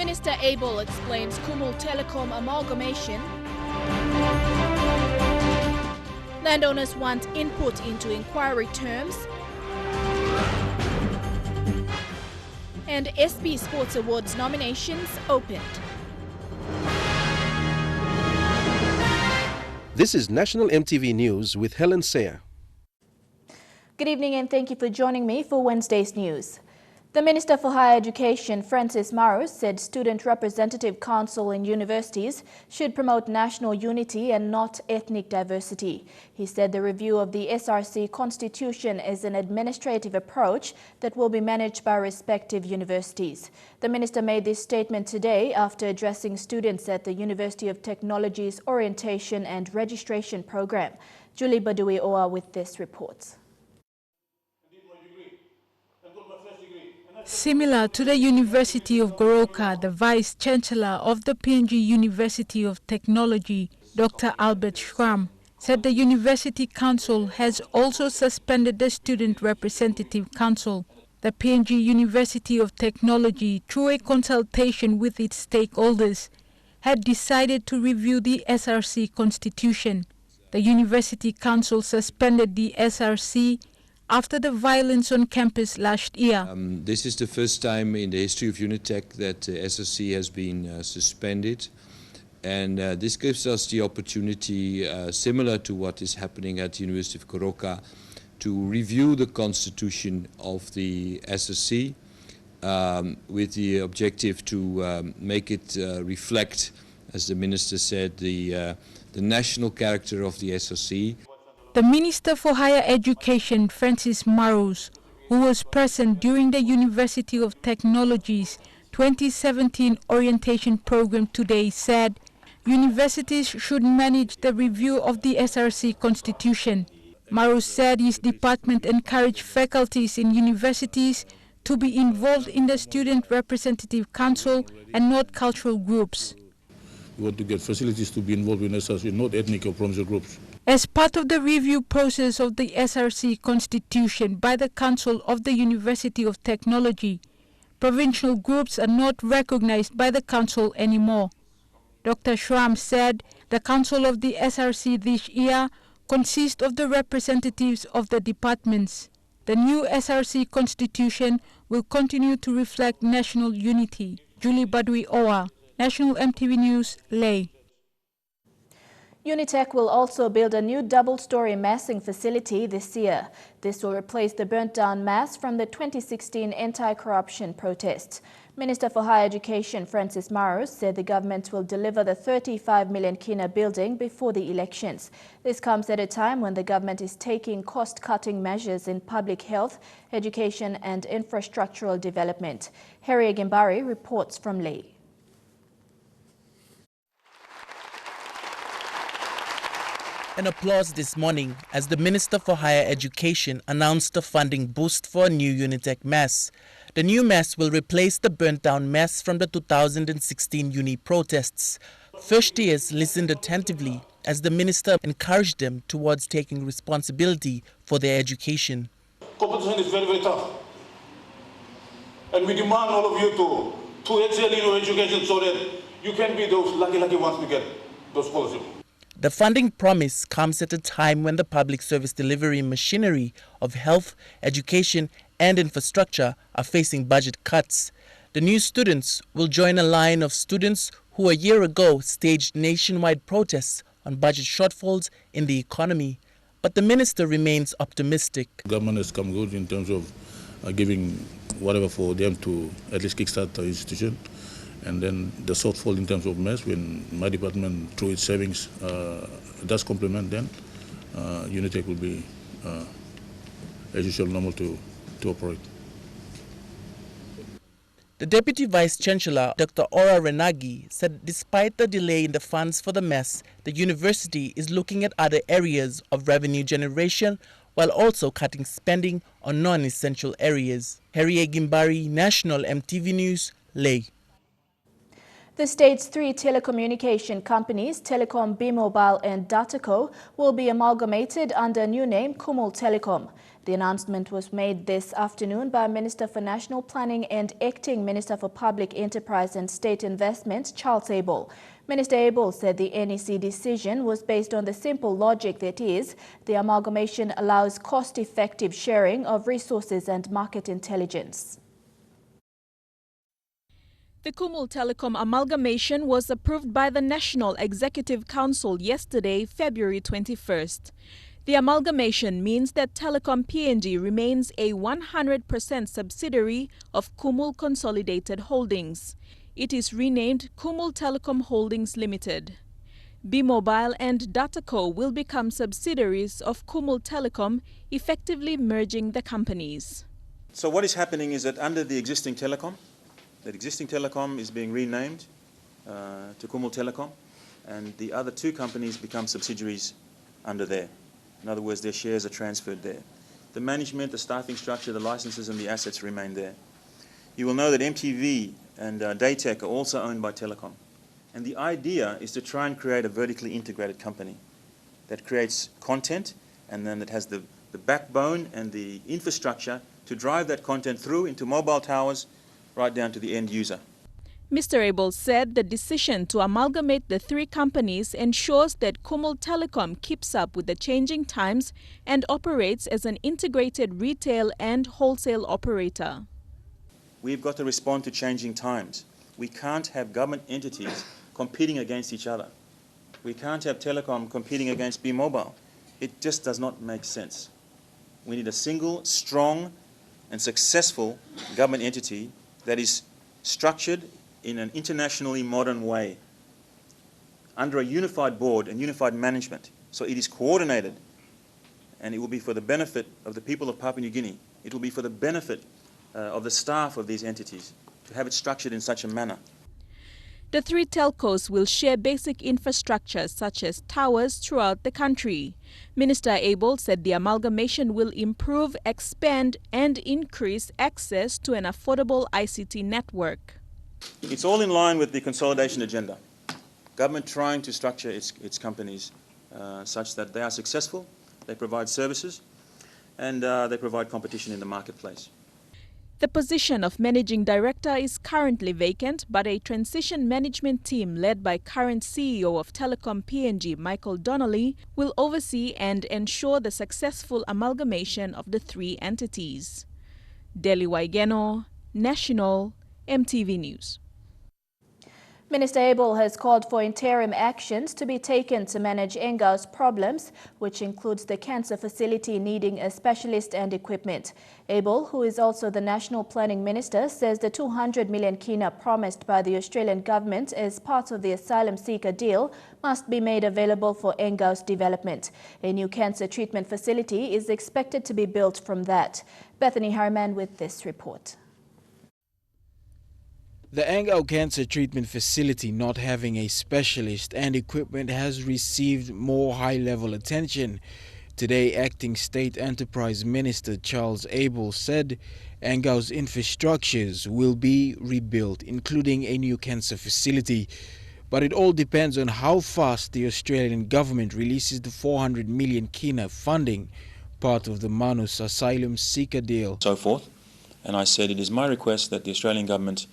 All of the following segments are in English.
Minister Abel explains Kumul Telikom amalgamation. Landowners want input into inquiry terms. And SB Sports Awards nominations opened. This is National EMTV News with Helen Sayer. Good evening and thank you for joining me for Wednesday's news. The Minister for Higher Education, Francis Maros, said Student Representative Council in universities should promote national unity and not ethnic diversity. He said the review of the SRC Constitution is an administrative approach that will be managed by respective universities. The Minister made this statement today after addressing students at the University of Technology's Orientation and Registration Program. Julie Badui-Oa with this report. Similar to the University of Goroka, the Vice-Chancellor of the PNG University of Technology, Dr. Albert Schramm, said the University Council has also suspended the Student Representative Council. The PNG University of Technology, through a consultation with its stakeholders, had decided to review the SRC Constitution. The University Council suspended the SRC after the violence on campus last year. This is the first time in the history of Unitech that SRC has been suspended, and this gives us the opportunity, similar to what is happening at the University of Goroka, to review the constitution of the SRC with the objective to make it reflect, as the Minister said, the national character of the SRC. The Minister for Higher Education, Francis Maros, who was present during the University of Technology's 2017 orientation program today, said universities should manage the review of the SRC Constitution. Maros said his department encouraged faculties in universities to be involved in the Student Representative Council and not cultural groups. We want to get facilities to be involved in SRC, not ethnic or provincial groups. As part of the review process of the SRC Constitution by the Council of the University of Technology, provincial groups are not recognized by the Council anymore. Dr. Schramm said the Council of the SRC this year consists of the representatives of the departments. The new SRC Constitution will continue to reflect national unity. Julie Badui-Oa, National EMTV News, Leh. Unitech will also build a new double-story massing facility this year. This will replace the burnt-down mass from the 2016 anti-corruption protests. Minister for Higher Education Francis Maros said the government will deliver the 35 million kina building before the elections. This comes at a time when the government is taking cost-cutting measures in public health, education and infrastructural development. Harry Gimbari reports from Leh. An applause this morning as the Minister for Higher Education announced a funding boost for a new Unitech mess. The new mess will replace the burnt-down mess from the 2016 uni protests. First years listened attentively as the Minister encouraged them towards taking responsibility for their education. Competition is very, very tough. And we demand all of you to excel in your education so that you can be those lucky ones to get those scholarships. The funding promise comes at a time when the public service delivery machinery of health, education and infrastructure are facing budget cuts. The new students will join a line of students who a year ago staged nationwide protests on budget shortfalls in the economy. But the minister remains optimistic. Government has come good in terms of giving whatever for them to at least kickstart the institution. And then the shortfall in terms of mess, when my department, through its savings, does complement, then Unitech will be, as usual, normal to operate. The Deputy Vice-Chancellor, Dr. Ora Renagi, said despite the delay in the funds for the mess, the university is looking at other areas of revenue generation while also cutting spending on non-essential areas. Harry Gimbari, National EMTV News, Leh. The state's three telecommunication companies, Telecom, B-Mobile and Dataco, will be amalgamated under a new name, Kumul Telikom. The announcement was made this afternoon by Minister for National Planning and Acting Minister for Public Enterprise and State Investment, Charles Abel. Minister Abel said the NEC decision was based on the simple logic that is, the amalgamation allows cost-effective sharing of resources and market intelligence. The Kumul Telikom amalgamation was approved by the National Executive Council yesterday, February 21st. The amalgamation means that Telecom PNG remains a 100% subsidiary of Kumul Consolidated Holdings. It is renamed Kumul Telikom Holdings Limited. B-Mobile and Dataco will become subsidiaries of Kumul Telikom, effectively merging the companies. So what is happening is that under the existing telecom, is being renamed to Kumul Telikom, and the other two companies become subsidiaries under there. In other words, their shares are transferred there. The management, the staffing structure, the licenses and the assets remain there. You will know that EMTV and Daytech are also owned by Telecom. And the idea is to try and create a vertically integrated company that creates content and then that has the backbone and the infrastructure to drive that content through into mobile towers right down to the end user. Mr. Abel said the decision to amalgamate the three companies ensures that Kumul Telikom keeps up with the changing times and operates as an integrated retail and wholesale operator. We've got to respond to changing times. We can't have government entities competing against each other. We can't have Telecom competing against B-Mobile. It just does not make sense. We need a single, strong and successful government entity that is structured in an internationally modern way, under a unified board and unified management. So it is coordinated, and it will be for the benefit of the people of Papua New Guinea. It will be for the benefit of the staff of these entities to have it structured in such a manner. The three telcos will share basic infrastructure such as towers throughout the country. Minister Abel said the amalgamation will improve, expand and increase access to an affordable ICT network. It's all in line with the consolidation agenda. Government trying to structure its companies such that they are successful, they provide services and they provide competition in the marketplace. The position of managing director is currently vacant, but a transition management team led by current CEO of Telecom PNG, Michael Donnelly, will oversee and ensure the successful amalgamation of the three entities. Deli Waigeno, National, EMTV News. Minister Abel has called for interim actions to be taken to manage Engau's problems, which includes the cancer facility needing a specialist and equipment. Abel, who is also the National Planning Minister, says the 200 million kina promised by the Australian government as part of the asylum seeker deal must be made available for Engau's development. A new cancer treatment facility is expected to be built from that. Bethany Harriman with this report. The Engau Cancer Treatment Facility not having a specialist and equipment has received more high-level attention. Today, Acting State Enterprise Minister Charles Abel said Engau's infrastructures will be rebuilt, including a new cancer facility. But it all depends on how fast the Australian government releases the 400 million kina funding, part of the Manus asylum seeker deal. So forth. And I said it is my request that the Australian government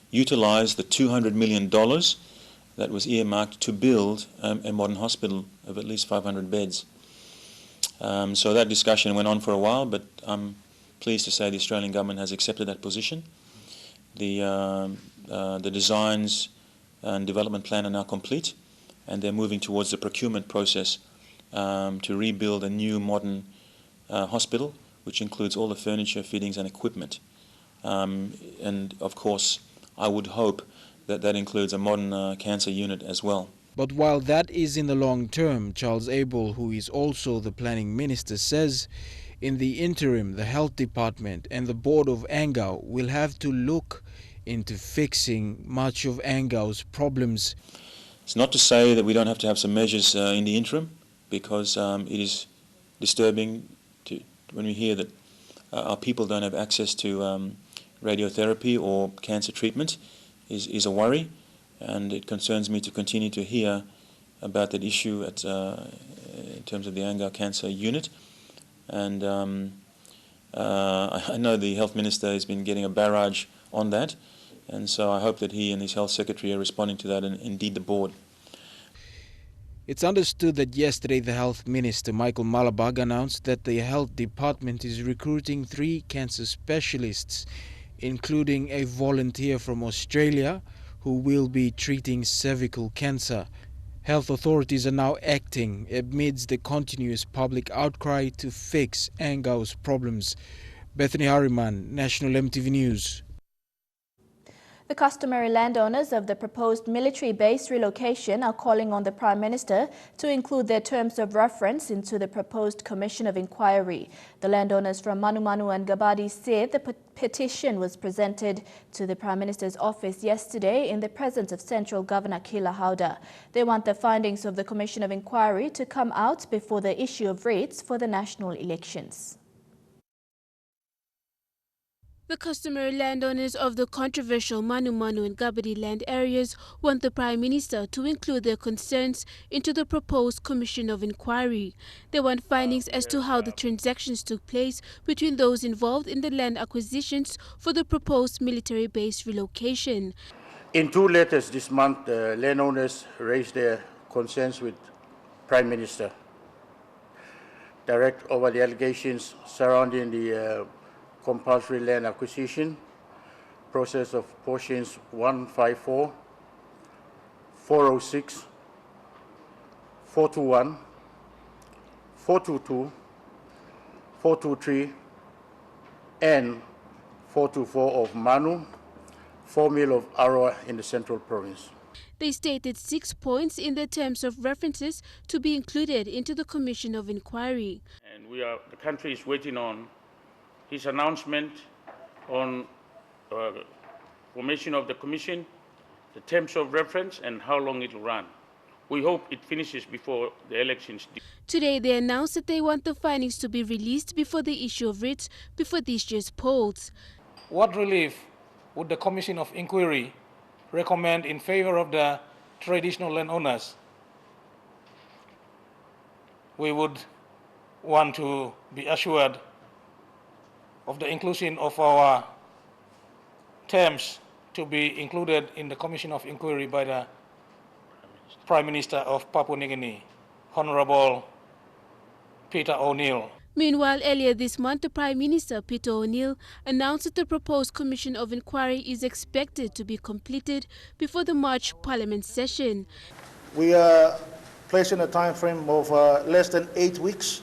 utilise the $200 million that was earmarked to build a modern hospital of at least 500 beds. So that discussion went on for a while, but I'm pleased to say the Australian government has accepted that position. The designs and development plan are now complete, and they're moving towards the procurement process to rebuild a new modern hospital, which includes all the furniture, fittings and equipment. And of course, I would hope that that includes a modern cancer unit as well. But while that is in the long term, Charles Abel, who is also the planning minister, says in the interim, the health department and the board of Engau will have to look into fixing much of Engau's problems. It's not to say that we don't have to have some measures in the interim, because it is disturbing when we hear that our people don't have access to radiotherapy or cancer treatment is a worry. and it concerns me to continue to hear about that issue in terms of the Angao Cancer Unit. And I know the Health Minister has been getting a barrage on that, and so I hope that he and his Health Secretary are responding to that, and indeed the board. It's understood that yesterday the Health Minister, Michael Malabag, announced that the Health Department is recruiting 3 cancer specialists, including a volunteer from Australia who will be treating cervical cancer. Health authorities are now acting amidst the continuous public outcry to fix Angao's problems. Bethany Harriman, National EMTV News. The customary landowners of the proposed military base relocation are calling on the Prime Minister to include their terms of reference into the proposed Commission of Inquiry. The landowners from Manumanu and Gabadi said the petition was presented to the Prime Minister's office yesterday in the presence of Central Governor Kila Hauda. They want the findings of the Commission of Inquiry to come out before the issue of writs for the national elections. The customary landowners of the controversial Manumanu and Gabadi land areas want the Prime Minister to include their concerns into the proposed Commission of Inquiry. They want findings as to how the transactions took place between those involved in the land acquisitions for the proposed military base relocation. In 2 letters this month, the landowners raised their concerns with Prime Minister direct over the allegations surrounding the compulsory land acquisition process of portions 154, 406, 421, 422, 423, and 424 of Manu, 4 mil of Arawa in the Central Province. They stated 6 points in their terms of references to be included into the Commission of Inquiry. And the country is waiting on his announcement on formation of the commission, the terms of reference, and how long it will run. We hope it finishes before the elections. Today, they announced that they want the findings to be released before the issue of writs before this year's polls. What relief would the Commission of Inquiry recommend in favor of the traditional landowners? We would want to be assured of the inclusion of our terms to be included in the Commission of Inquiry by the Prime Minister of Papua New Guinea, Honorable Peter O'Neill. Meanwhile, earlier this month, the Prime Minister, Peter O'Neill, announced that the proposed Commission of Inquiry is expected to be completed before the March Parliament session. We are placing a time frame of less than 8 weeks.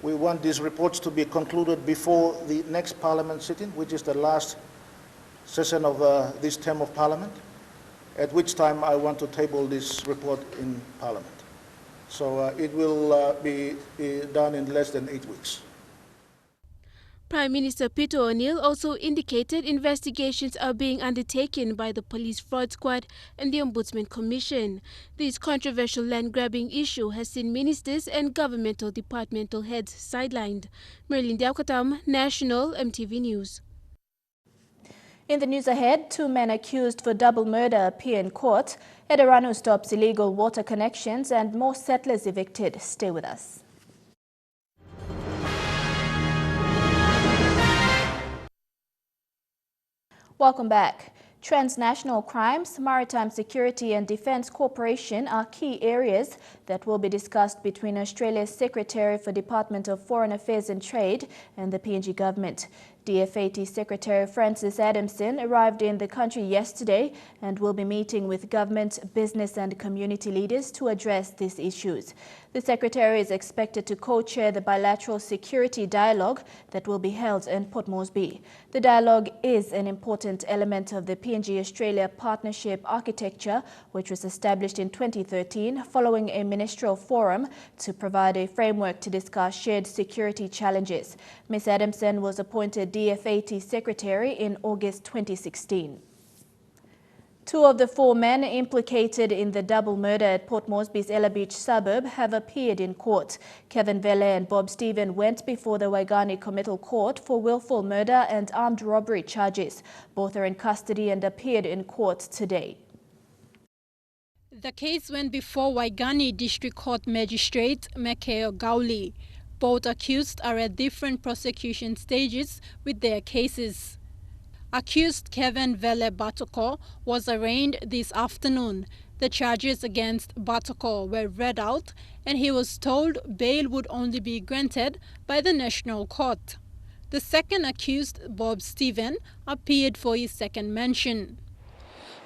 We want these reports to be concluded before the next Parliament sitting, which is the last session of this term of Parliament, at which time I want to table this report in Parliament. So it will be done in less than 8 weeks. Prime Minister Peter O'Neill also indicated investigations are being undertaken by the Police Fraud Squad and the Ombudsman Commission. This controversial land-grabbing issue has seen ministers and governmental departmental heads sidelined. Marilyn Diaukatam, National EMTV News. In the news ahead, 2 men accused for double murder appear in court. Edaranu stops illegal water connections and more settlers evicted. Stay with us. Welcome back. Transnational crimes, maritime security and defence cooperation are key areas that will be discussed between Australia's Secretary for Department of Foreign Affairs and Trade and the PNG government. DFAT Secretary Francis Adamson arrived in the country yesterday and will be meeting with government, business and community leaders to address these issues. The Secretary is expected to co-chair the bilateral security dialogue that will be held in Port Moresby. The dialogue is an important element of the PNG-Australia partnership architecture, which was established in 2013 following a ministerial forum to provide a framework to discuss shared security challenges. Ms. Adamson was appointed DFAT Secretary in August 2016. 2 of the 4 men implicated in the double murder at Port Moresby's Ella Beach suburb have appeared in court. Kevin Vele and Bob Stephen went before the Waigani Committal Court for willful murder and armed robbery charges. Both are in custody and appeared in court today. The case went before Waigani District Court Magistrate Mekeo Gauli. Both accused are at different prosecution stages with their cases. Accused Kevin Vele Batoko was arraigned this afternoon. The charges against Batoko were read out and he was told bail would only be granted by the National Court. The second accused, Bob Stephen, appeared for his second mention.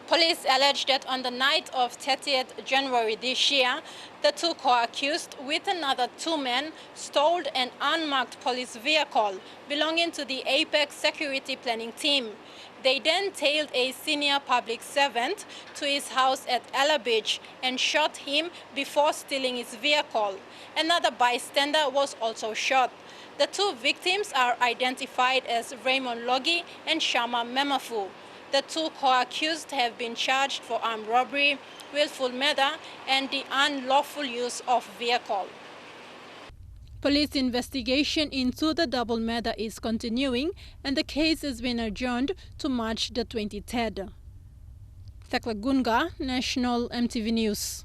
Police alleged that on the night of 30th January this year, the two co-accused with another two men stole an unmarked police vehicle belonging to the Apex security planning team. They then tailed a senior public servant to his house at Ella Beach and shot him before stealing his vehicle. Another bystander was also shot. The two victims are identified as Raymond Logi and Shama Memafu. The two co-accused have been charged for armed robbery, willful murder, and the unlawful use of vehicle. Police investigation into the double murder is continuing, and the case has been adjourned to March the 23rd. Thekla Gunga, National EMTV News.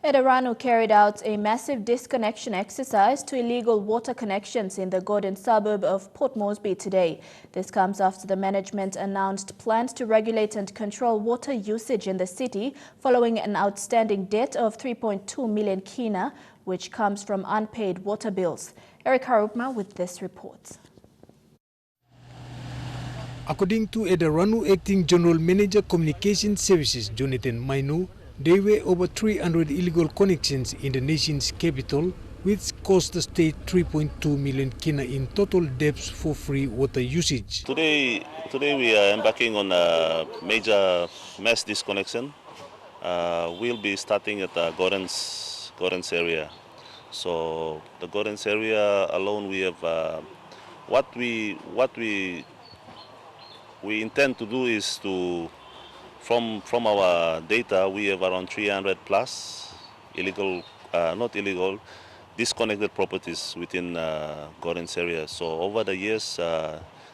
Edaranu carried out a massive disconnection exercise to illegal water connections in the Gordon suburb of Port Moresby today. This comes after the management announced plans to regulate and control water usage in the city following an outstanding debt of 3.2 million kina, which comes from unpaid water bills. Eric Harupma with this report. According to Edaranu Acting General Manager Communication Services Jonathan Mainu, there were over 300 illegal connections in the nation's capital, which cost the state 3.2 million kina in total debts for free water usage. Today we are embarking on a major mass disconnection. We'll be starting at the Gordon's area. So the Gordon's area alone, we have what we intend to do is to from our data, we have around 300 plus disconnected properties within Gordon's area. So over the years,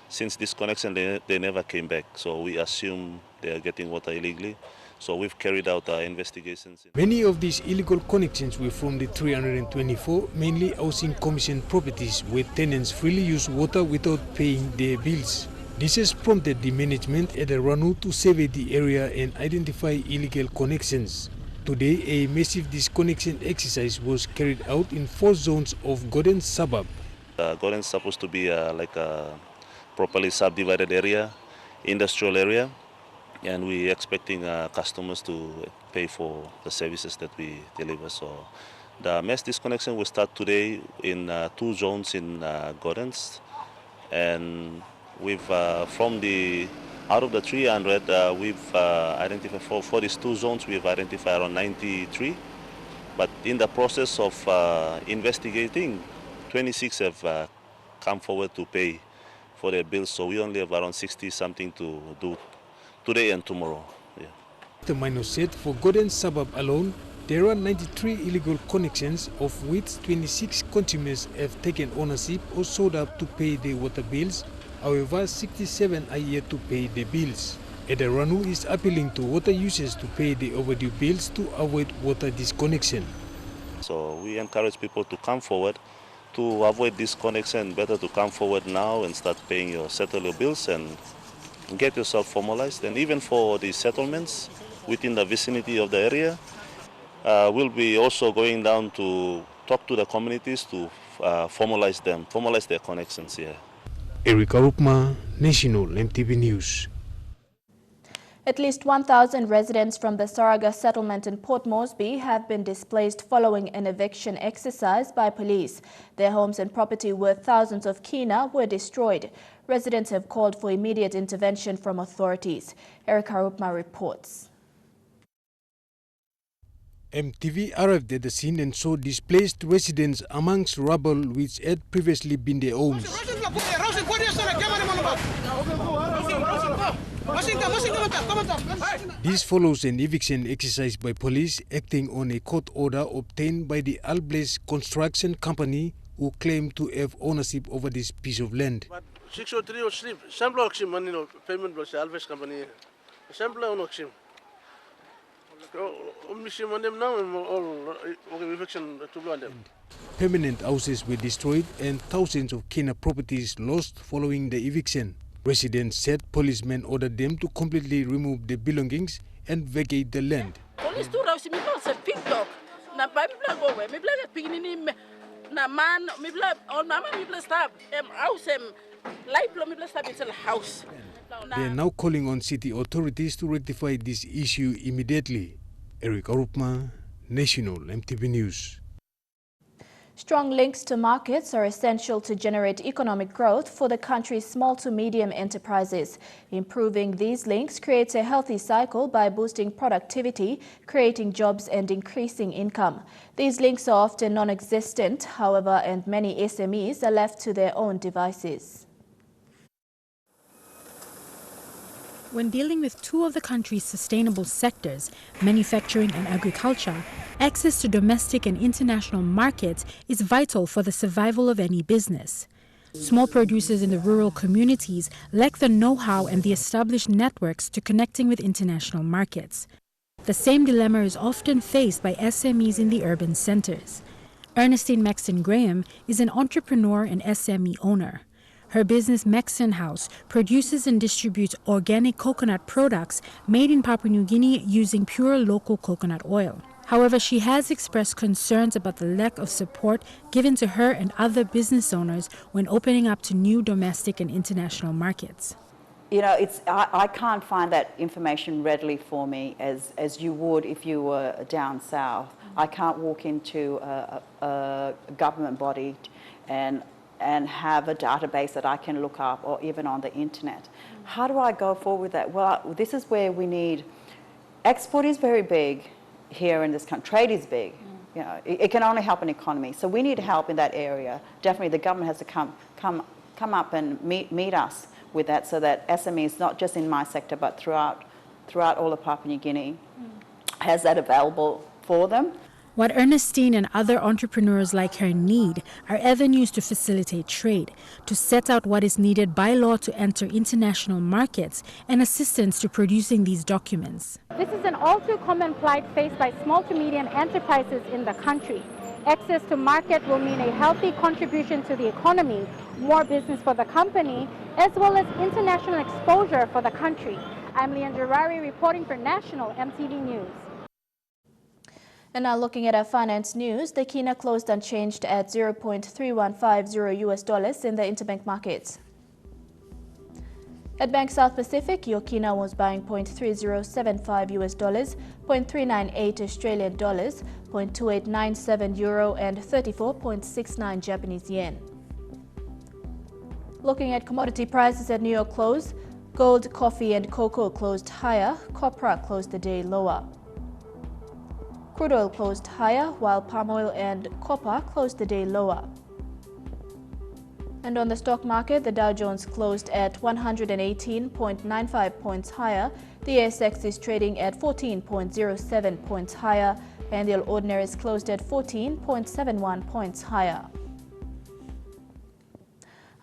since disconnection, they never came back. So we assume they are getting water illegally. So we've carried out our investigations. Many of these illegal connections were from the 324, mainly housing commission properties where tenants freely use water without paying their bills. This has prompted the management at Edaranu to survey the area and identify illegal connections. Today, a massive disconnection exercise was carried out in 4 zones of Gordon suburb. Gordon is supposed to be like a properly subdivided area, industrial area, and we're expecting customers to pay for the services that we deliver. So the mass disconnection will start today in 2 zones in Gordon's, and we've out of the 300, we've identified for these 2 zones, we've identified around 93. But in the process of investigating, 26 have come forward to pay for their bills. So we only have around 60 something to do today and tomorrow. Yeah. The minor said for Gordon suburb alone, there are 93 illegal connections, of which 26 consumers have taken ownership or showed up to pay their water bills. However, 67 are yet to pay the bills. Edaranu is appealing to water users to pay the overdue bills to avoid water disconnection. So we encourage people to come forward to avoid disconnection. Better to come forward now and start paying settle your bills and get yourself formalized. And even for the settlements within the vicinity of the area, we'll be also going down to talk to the communities to formalize their connections here. Eric Arupma, National EMTV News. At least 1,000 residents from the Saraga settlement in Port Moresby have been displaced following an eviction exercise by police. Their homes and property worth thousands of kina were destroyed. Residents have called for immediate intervention from authorities. Eric Arupma reports. EMTV arrived at the scene and saw displaced residents amongst rubble which had previously been their homes. This follows an eviction exercise by police acting on a court order obtained by the Albles Construction Company, who claim to have ownership over this piece of land. 603 or sleep. Sample oxim money no payment was Alves Company. Sample on oxim. Permanent houses were destroyed and thousands of Kenya properties lost following the eviction. Residents said policemen ordered them to completely remove their belongings and vacate the land. They are now calling on city authorities to rectify this issue immediately. Eric Arupma, National EMTV News. Strong links to markets are essential to generate economic growth for the country's small to medium enterprises. Improving these links creates a healthy cycle by boosting productivity, creating jobs and increasing income. These links are often non-existent, however, and many SMEs are left to their own devices. When dealing with two of the country's sustainable sectors, manufacturing and agriculture, access to domestic and international markets is vital for the survival of any business. Small producers in the rural communities lack the know-how and the established networks to connecting with international markets. The same dilemma is often faced by SMEs in the urban centers. Ernestine Maxton Graham is an entrepreneur and SME owner. Her business, Maxton House, produces and distributes organic coconut products made in Papua New Guinea using pure local coconut oil. However, she has expressed concerns about the lack of support given to her and other business owners when opening up to new domestic and international markets. You know, I can't find that information readily for me as you would if you were down south. I can't walk into a government body and have a database that I can look up, or even on the internet. How do I go forward with that? Well, this is where we need, export is very big here in this country, trade is big. You know, it can only help an economy. So we need help in that area. Definitely the government has to come up and meet us with that, so that SMEs, not just in my sector, but throughout all of Papua New Guinea, has that available for them. What Ernestine and other entrepreneurs like her need are avenues to facilitate trade, to set out what is needed by law to enter international markets, and assistance to producing these documents. This is an all too common plight faced by small to medium enterprises in the country. Access to market will mean a healthy contribution to the economy, more business for the company, as well as international exposure for the country. I'm Leanne Gerari reporting for National EMTV News. And now looking at our finance news, the Kina closed unchanged at $0.3150 in the interbank markets. At Bank South Pacific, your Kina was buying $0.3075 $0.398 Australian dollars, $0.2897 euro, and 34.69 Japanese yen. Looking at commodity prices at New York close, gold, coffee, and cocoa closed higher. Copra closed the day lower. Crude oil closed higher, while palm oil and copper closed the day lower. And on the stock market, the Dow Jones closed at 118.95 points higher. The ASX is trading at 14.07 points higher, and the Ordinaries closed at 14.71 points higher.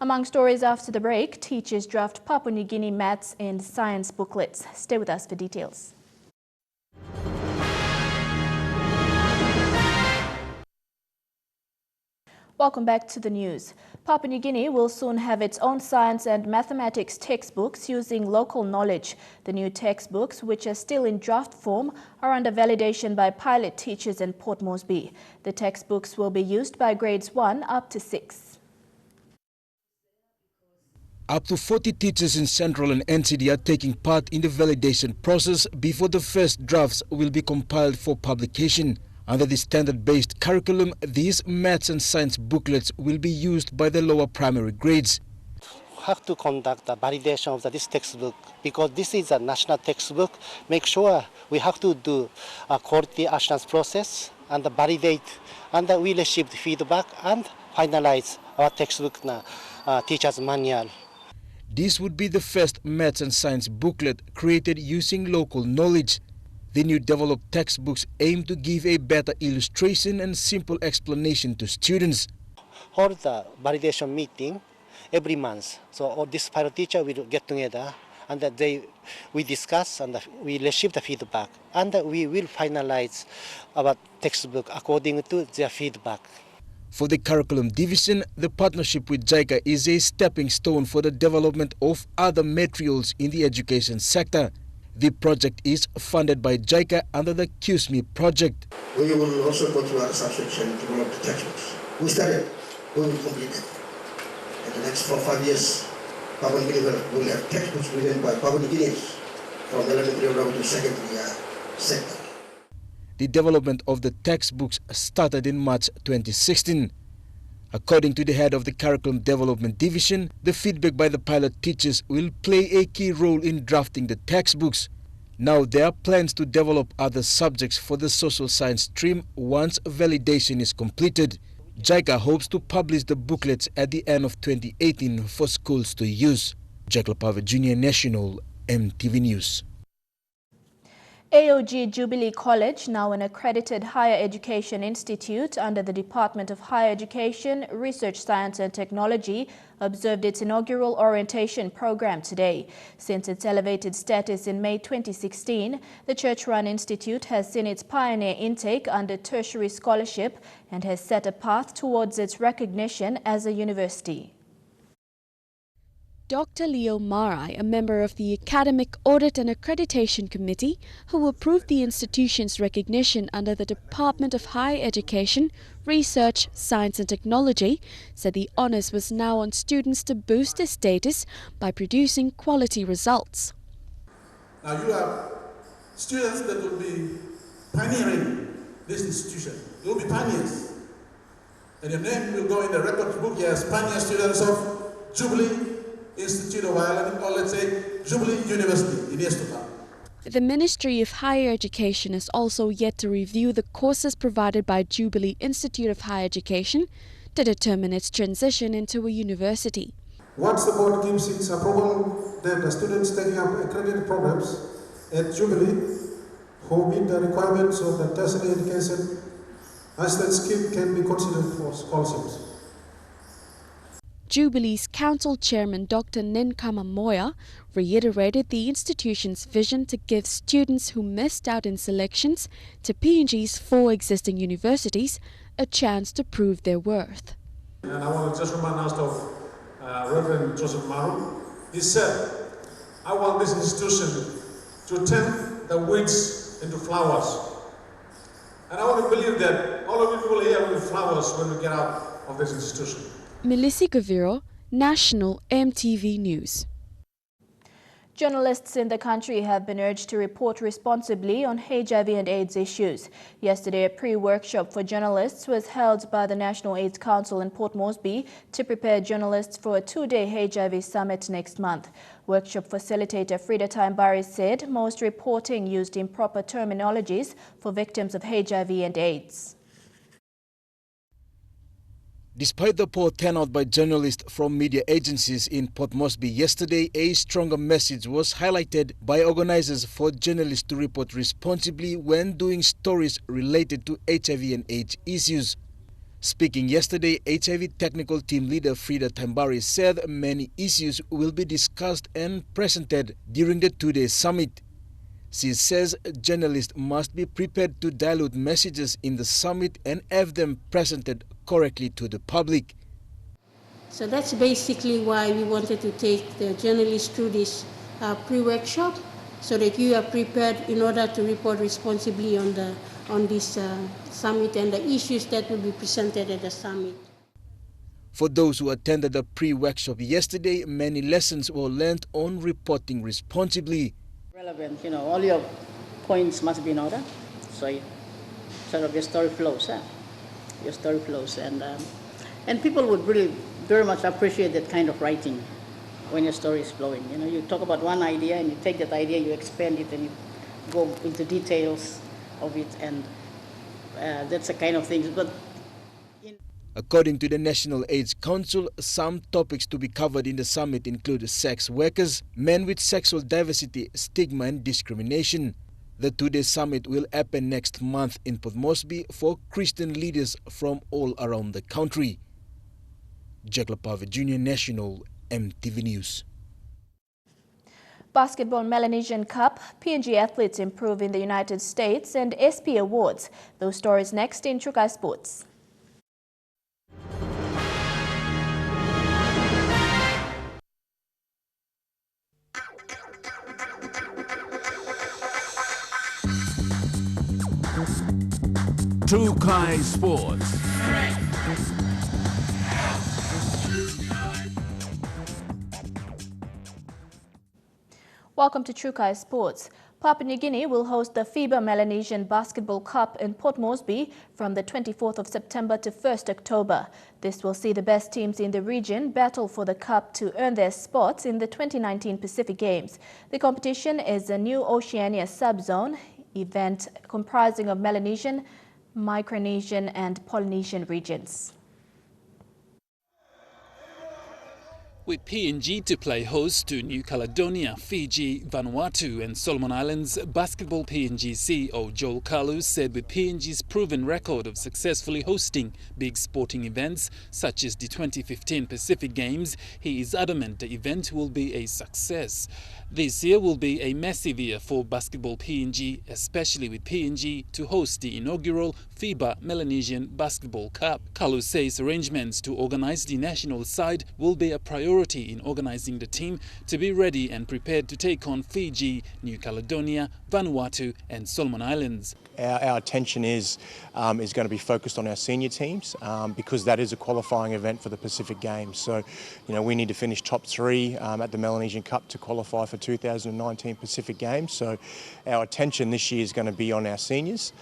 Among stories after the break, teachers draft Papua New Guinea maths and science booklets. Stay with us for details. Welcome back to the news. Papua New Guinea will soon have its own science and mathematics textbooks using local knowledge. The new textbooks, which are still in draft form, are under validation by pilot teachers in Port Moresby. The textbooks will be used by grades 1 up to 6. Up to 40 teachers in Central and NCD are taking part in the validation process before the first drafts will be compiled for publication. Under the standard-based curriculum, these maths and science booklets will be used by the lower primary grades. We have to conduct a validation of this textbook because this is a national textbook. Make sure we have to do a quality assurance process and validate, and we receive feedback and finalize our textbook teacher's manual. This would be the first maths and science booklet created using local knowledge. The new developed textbooks aim to give a better illustration and simple explanation to students. Hold the validation meeting every month. So all this pilot teacher will get together and that we discuss and we receive the feedback, and we will finalize our textbook according to their feedback. For the curriculum division, the partnership with JICA is a stepping stone for the development of other materials in the education sector. The project is funded by JICA under the QSME project. We will also go to our subsection to develop the textbooks. We started, we will complete it. In the next 4 or 5 years, Papua New Guinea will have textbooks written by Papua New Guineans from elementary level to secondary sector. The development of the textbooks started in March 2016. According to the head of the Curriculum Development Division, the feedback by the pilot teachers will play a key role in drafting the textbooks. Now there are plans to develop other subjects for the social science stream once validation is completed. JICA hopes to publish the booklets at the end of 2018 for schools to use. Jack Lapava, Junior National, EMTV News. AOG Jubilee College, now an accredited higher education institute under the Department of Higher Education, Research, Science and Technology, observed its inaugural orientation program today. Since its elevated status in May 2016, the church-run institute has seen its pioneer intake under tertiary scholarship and has set a path towards its recognition as a university. Dr. Leo Marai, a member of the Academic Audit and Accreditation Committee, who approved the institution's recognition under the Department of Higher Education, Research, Science and Technology, said the honours was now on students to boost their status by producing quality results. Now you have students that will be pioneering this institution. You will be pioneers. And your name will go in the record book as pioneer students of Jubilee Institute of Ireland, or let's say Jubilee University in years to come. The Ministry of Higher Education is also yet to review the courses provided by Jubilee Institute of Higher Education to determine its transition into a university. Once the board gives its approval, then the students taking up accredited programs at Jubilee who meet the requirements of the tertiary education assistance scheme can be considered for scholarships. Jubilee's Council Chairman Dr. Ninkama Moya reiterated the institution's vision to give students who missed out in selections to PNG's 4 existing universities a chance to prove their worth. And I want to just remind us of Reverend Joseph Maru. He said, I want this institution to turn the weeds into flowers. And I want to believe that all of you will hear with flowers when we get out of this institution. Melissa Gaviro, National EMTV News. Journalists in the country have been urged to report responsibly on HIV and AIDS issues. Yesterday, a pre-workshop for journalists was held by the National AIDS Council in Port Moresby to prepare journalists for a 2-day HIV summit next month. Workshop facilitator Frida Taimbari said most reporting used improper terminologies for victims of HIV and AIDS. Despite the poor turnout by journalists from media agencies in Port Moresby yesterday, a stronger message was highlighted by organizers for journalists to report responsibly when doing stories related to HIV and AIDS issues. Speaking yesterday, HIV technical team leader Frida Taimbari said many issues will be discussed and presented during the 2-day summit. She says journalists must be prepared to dilute messages in the summit and have them presented correctly to the public. So that's basically why we wanted to take the journalists through this pre-workshop, so that you are prepared in order to report responsibly on this summit and the issues that will be presented at the summit. For those who attended the pre-workshop yesterday, many lessons were learned on reporting responsibly. Relevant, all your points must be in order, so sort of your story flows, your story flows, and people would really very much appreciate that kind of writing when your story is flowing. You talk about one idea and you take that idea, you expand it, and you go into details of it, and that's the kind of thing. But according to the National AIDS Council, some topics to be covered in the summit include sex workers, men with sexual diversity, stigma and discrimination. The 2-day summit will happen next month in Port Moresby for Christian leaders from all around the country. Jack Lapava, Junior National, EMTV News. Basketball Melanesian Cup, PNG athletes improve in the United States, and SP Awards. Those stories next in Chukai Sports. Chukai Sports. Welcome to Chukai Sports. Papua New Guinea will host the FIBA Melanesian Basketball Cup in Port Moresby from the 24th of September to 1st October. This will see the best teams in the region battle for the cup to earn their spots in the 2019 Pacific Games. The competition is a new Oceania subzone event comprising of Melanesian, Micronesian and Polynesian regions. With PNG to play host to New Caledonia, Fiji, Vanuatu and Solomon Islands, Basketball PNG CEO Joel Kalu said with PNG's proven record of successfully hosting big sporting events such as the 2015 Pacific Games, he is adamant the event will be a success. This year will be a massive year for Basketball PNG, especially with PNG to host the inaugural FIBA Melanesian Basketball Cup. Kalu says arrangements to organize the national side will be a priority in organizing the team to be ready and prepared to take on Fiji, New Caledonia, Vanuatu and Solomon Islands. Our attention is going to be focused on our senior teams because that is a qualifying event for the Pacific Games. So, we need to finish top 3 at the Melanesian Cup to qualify for 2019 Pacific Games. So our attention this year is going to be on our seniors.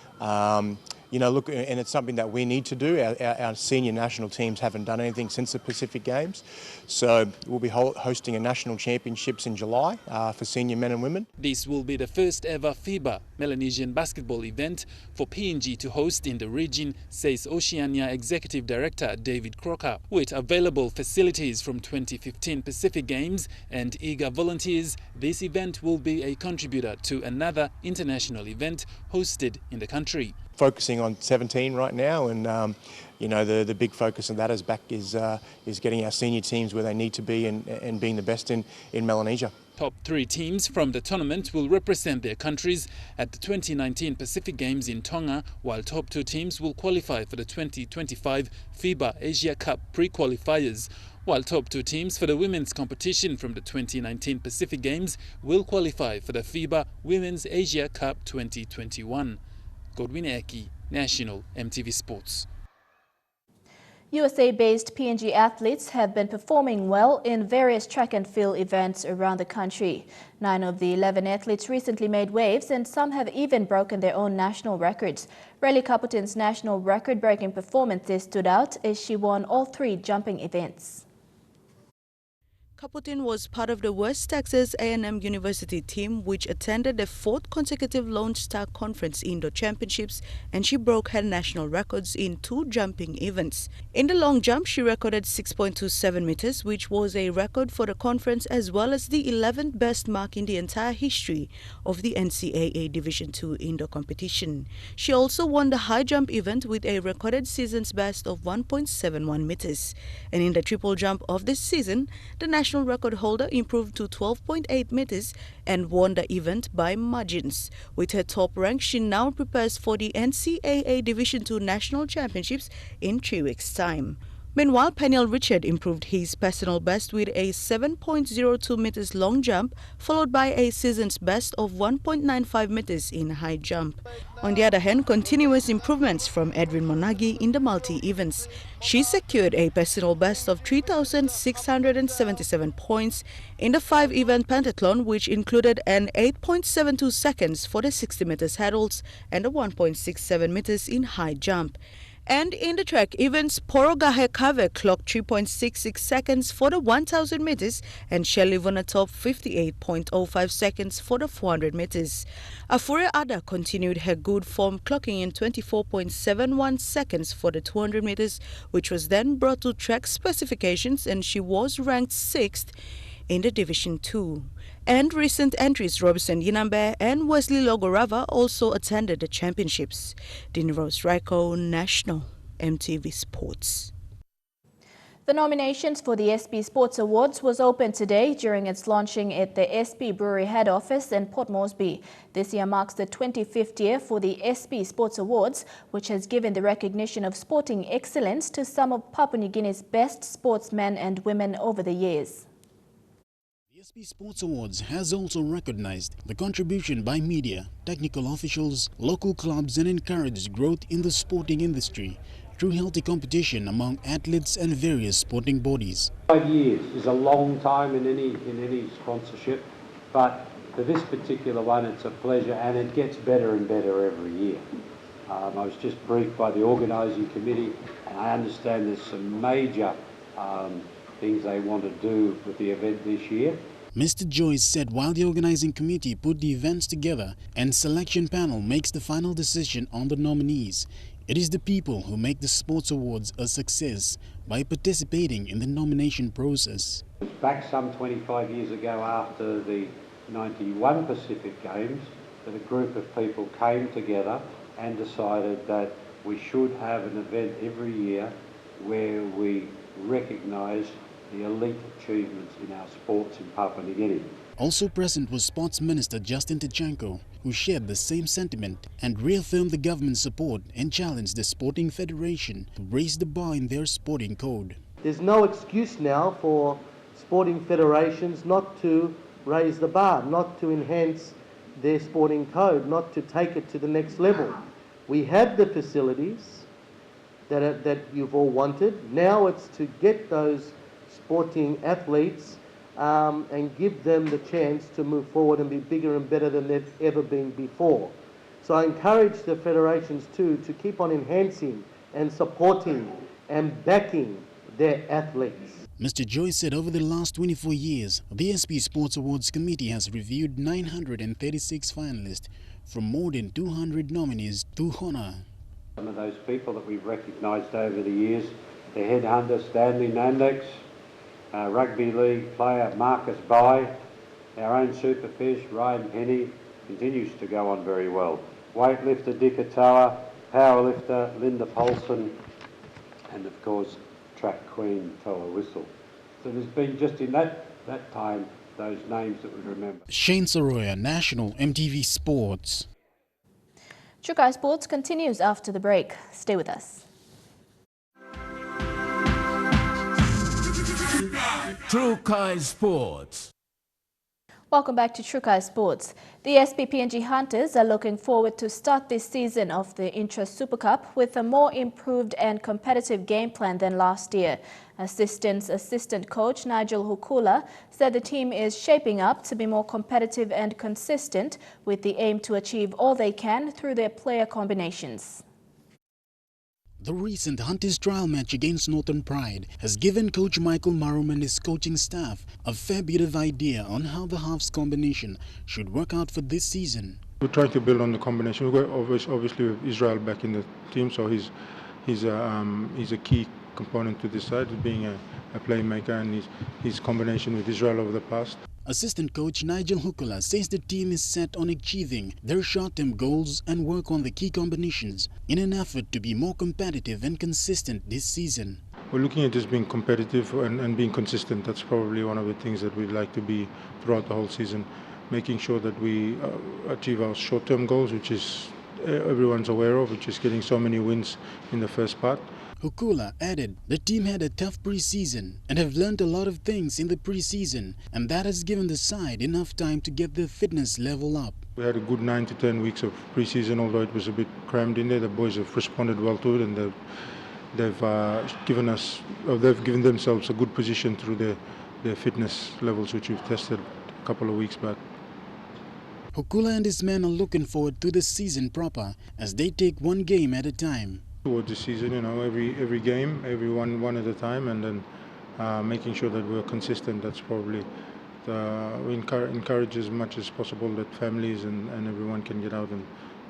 Look, and it's something that we need to do. Our senior national teams haven't done anything since the Pacific Games. So we'll be hosting a national championships in July for senior men and women. This will be the first ever FIBA Melanesian basketball event for PNG to host in the region, says Oceania Executive Director David Crocker. With available facilities from 2015 Pacific Games and eager volunteers, this event will be a contributor to another international event hosted in the country. Focusing on 17 right now, and the big focus on that is getting our senior teams where they need to be and being the best in Melanesia. Top 3 teams from the tournament will represent their countries at the 2019 Pacific Games in Tonga, while top 2 teams will qualify for the 2025 FIBA Asia Cup pre-qualifiers, while top 2 teams for the women's competition from the 2019 Pacific Games will qualify for the FIBA Women's Asia Cup 2021. Godwin Eki, National EMTV Sports. USA-based PNG athletes have been performing well in various track and field events around the country. 9 of the 11 athletes recently made waves, and some have even broken their own national records. Riley Caputin's national record-breaking performances stood out as she won all 3 jumping events. Caputin was part of the West Texas A&M University team, which attended the 4th consecutive Lone Star Conference Indoor Championships, and she broke her national records in 2 jumping events. In the long jump, she recorded 6.27 meters, which was a record for the conference as well as the 11th best mark in the entire history of the NCAA Division II indoor competition. She also won the high jump event with a recorded season's best of 1.71 meters. And in the triple jump of this season, the national record holder improved to 12.8 meters and won the event by margins. With her top rank, she now prepares for the NCAA Division II National Championships in 3 weeks' time. Meanwhile, Peniel Richard improved his personal best with a 7.02 meters long jump, followed by a season's best of 1.95 meters in high jump. On the other hand, continuous improvements from Edwin Monagi in the multi-events. She secured a personal best of 3,677 points in the 5-event pentathlon, which included an 8.72 seconds for the 60 meters hurdles and a 1.67 meters in high jump. And in the track events, Porogahe Kave clocked 3.66 seconds for the 1,000 meters and Shelley Vonatop 58.05 seconds for the 400 meters. Afure Ada continued her good form, clocking in 24.71 seconds for the 200 meters, which was then brought to track specifications, and she was ranked 6th in the Division 2. And recent entries Robinson Yinambe and Wesley Logorava also attended the championships. Dini Rose Raiko, National EMTV Sports. The nominations for the SP Sports Awards was open today during its launching at the SP Brewery head office in Port Moresby. This year marks the 25th year for the SP Sports Awards, which has given the recognition of sporting excellence to some of Papua New Guinea's best sportsmen and women over the years. The SP Sports Awards has also recognized the contribution by media, technical officials, local clubs and encouraged growth in the sporting industry through healthy competition among athletes and various sporting bodies. 5 years is a long time in any sponsorship, but for this particular one it's a pleasure and it gets better and better every year. I was just briefed by the organising committee and I understand there's some major things they want to do with the event this year. Mr. Joyce said while the organising committee put the events together and selection panel makes the final decision on the nominees, it is the people who make the sports awards a success by participating in the nomination process. Back some 25 years ago after the 91 Pacific Games, that a group of people came together and decided that we should have an event every year where we recognise the elite achievements in our sports in Papua New Guinea. Also present was Sports Minister Justin Tachanko, who shared the same sentiment and reaffirmed the government's support and challenged the Sporting Federation to raise the bar in their sporting code. There's no excuse now for sporting federations not to raise the bar, not to enhance their sporting code, not to take it to the next level. We have the facilities that you've all wanted. Now it's to get those sporting athletes and give them the chance to move forward and be bigger and better than they've ever been before. So I encourage the federations too to keep on enhancing and supporting and backing their athletes. Mr. Joyce said over the last 24 years, the SP Sports Awards Committee has reviewed 936 finalists from more than 200 nominees to honour. Some of those people that we've recognised over the years, the headhunter Stanley Nandex, rugby league player Marcus Bai, our own superfish Ryan Penny continues to go on very well. Weightlifter Dick Atawa, powerlifter Linda Paulson, and of course track queen Toa Whistle. So there's been just in that time those names that we remember. Shane Soroya, National EMTV Sports. Trukai Sports continues after the break. Stay with us. Trukai Sports. Welcome back to Trukai Sports. The SPPNG Hunters are looking forward to start this season of the Intra Super Cup with a more improved and competitive game plan than last year. Assistant coach Nigel Hukula said the team is shaping up to be more competitive and consistent with the aim to achieve all they can through their player combinations. The recent Hunters trial match against Northern Pride has given Coach Michael Marum and his coaching staff a fair bit of idea on how the halves combination should work out for this season. We're trying to build on the combination. We've got obviously with Israel back in the team, so he's a key component to this side, being a playmaker, and his combination with Israel over the past. Assistant coach Nigel Hukula says the team is set on achieving their short-term goals and work on the key combinations in an effort to be more competitive and consistent this season. We're looking at just being competitive and being consistent. That's probably one of the things that we'd like to be throughout the whole season, making sure that we achieve our short-term goals, which is everyone's aware of, which is getting so many wins in the first part. Hukula added the team had a tough pre-season and have learned a lot of things in the pre-season, and that has given the side enough time to get their fitness level up. We had a good 9 to 10 weeks of pre-season, although it was a bit crammed in there. The boys have responded well to it, and they've given themselves a good position through their fitness levels, which we've tested a couple of weeks back. Hukula and his men are looking forward to the season proper as they take one game at a time. Towards the season, every game, every one at a time, and then making sure that we're consistent. That's probably we encourage as much as possible that families and everyone can get out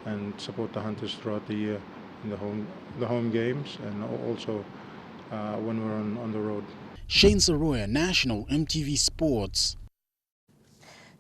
and support the Hunters throughout the year in the home games, and also when we're on the road. Shane Soroya, National EMTV Sports.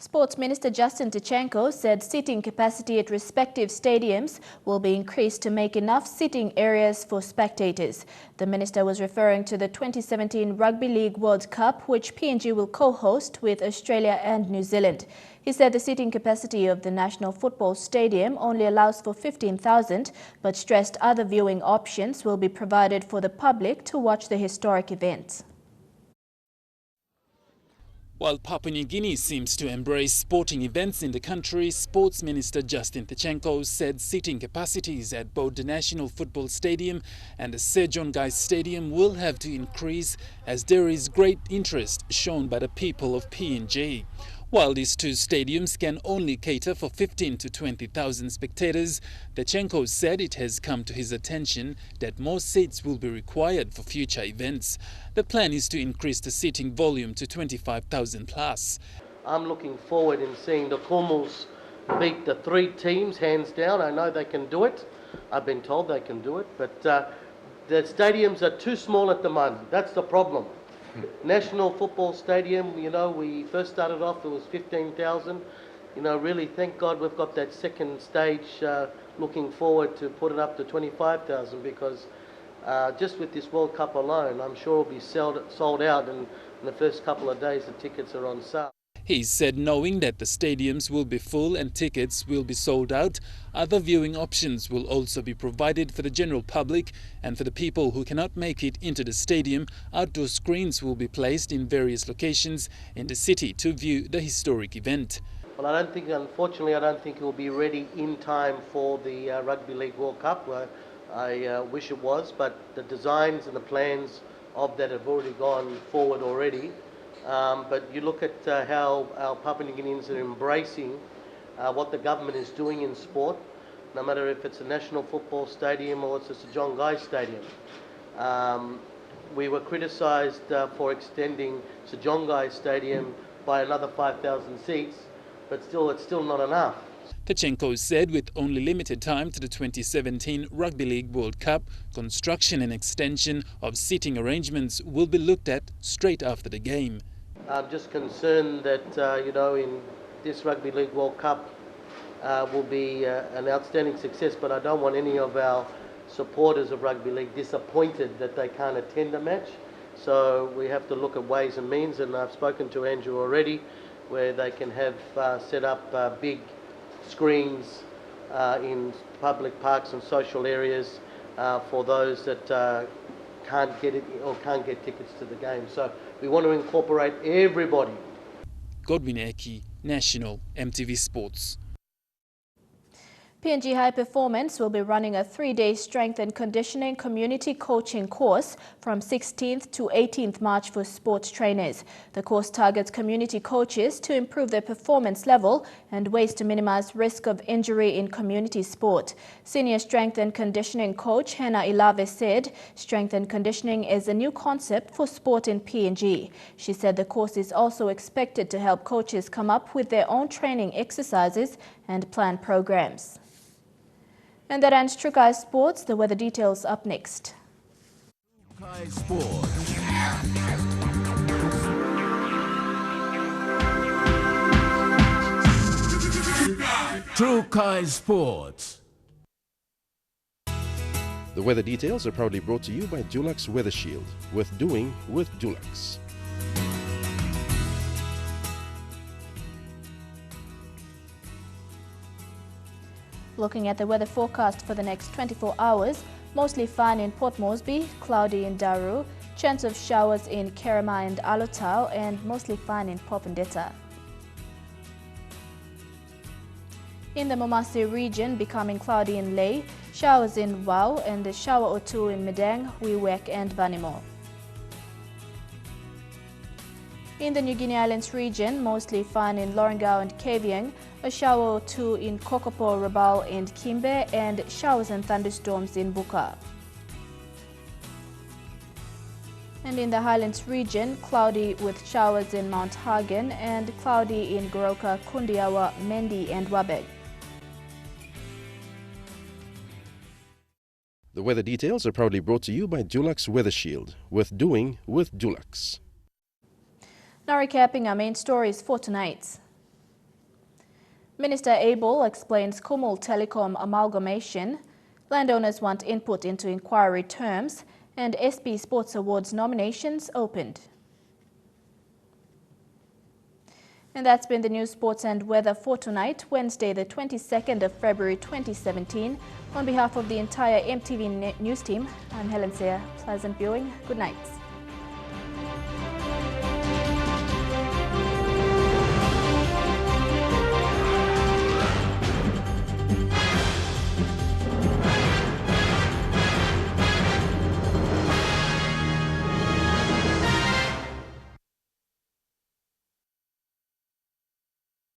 Sports Minister Justin Tichenko said seating capacity at respective stadiums will be increased to make enough sitting areas for spectators. The minister was referring to the 2017 Rugby League World Cup, which PNG will co-host with Australia and New Zealand. He said the seating capacity of the National Football Stadium only allows for 15,000, but stressed other viewing options will be provided for the public to watch the historic event. While Papua New Guinea seems to embrace sporting events in the country, Sports Minister Justin Tichenko said seating capacities at both the National Football Stadium and the Sejong Stadium will have to increase as there is great interest shown by the people of PNG. While these two stadiums can only cater for 15 to 20,000 spectators, Tichenko said it has come to his attention that more seats will be required for future events. The plan is to increase the seating volume to 25,000 plus. I'm looking forward in seeing the Kumuls beat the three teams hands down. I know they can do it. I've been told they can do it, but the stadiums are too small at the moment. That's the problem. National Football Stadium, you know, we first started off, it was 15,000. You know, really, thank God we've got that second stage, looking forward to put it up to 25,000 because just with this World Cup alone, I'm sure it'll be sold out and in the first couple of days the tickets are on sale. He said knowing that the stadiums will be full and tickets will be sold out, other viewing options will also be provided for the general public, and for the people who cannot make it into the stadium, outdoor screens will be placed in various locations in the city to view the historic event. Well, unfortunately, I don't think it will be ready in time for the Rugby League World Cup. I wish it was, but the designs and the plans of that have already gone forward already. But you look at how our Papua New Guineans are embracing what the government is doing in sport, no matter if it's a National Football Stadium or it's a Sejong Stadium. We were criticised for extending Sejong Stadium by another 5,000 seats, but still, it's still not enough. Tichenko said with only limited time to the 2017 Rugby League World Cup, construction and extension of seating arrangements will be looked at straight after the game. I'm just concerned that, you know, in this Rugby League World Cup will be an outstanding success, but I don't want any of our supporters of Rugby League disappointed that they can't attend the match. So we have to look at ways and means, and I've spoken to Andrew already, where they can have set up big screens in public parks and social areas for those that can't get it or can't get tickets to the game. So we want to incorporate everybody. Godwin Eki, National EMTV Sports. PNG High Performance will be running a 3-day strength and conditioning community coaching course from 16th to 18th March for sports trainers. The course targets community coaches to improve their performance level and ways to minimize risk of injury in community sport. Senior strength and conditioning coach Hannah Ilave said strength and conditioning is a new concept for sport in PNG. She said the course is also expected to help coaches come up with their own training exercises and plan programs. And that ends True Kai Sports. The weather details up next. True Kai Sports. True Kai Sports. The weather details are proudly brought to you by Dulux Weather Shield. Worth doing with Dulux. Looking at the weather forecast for the next 24 hours, mostly fine in Port Moresby, cloudy in Daru, chance of showers in Kerema and Alotau, and mostly fine in Popondetta. In the Momasi region, becoming cloudy in Lae, showers in Wau, and a shower or two in Medang, Wewak and Vanimo. In the New Guinea Islands region, mostly fine in Lorengau and Kavieng, a shower or two in Kokopo, Rabaul and Kimbe, and showers and thunderstorms in Buka. And in the Highlands region, cloudy with showers in Mount Hagen and cloudy in Goroka, Kundiawa, Mendi and Wabeg. The weather details are proudly brought to you by Dulux Weather Shield. Worth doing with Dulux. Now recapping our main stories for tonight. Minister Abel explains Kumul Telikom amalgamation. Landowners want input into inquiry terms, and SP Sports Awards nominations opened. And that's been the news, sports and weather for tonight, Wednesday the 22nd of February 2017. On behalf of the entire EMTV News team, I'm Helen Seah. Pleasant viewing. Good night.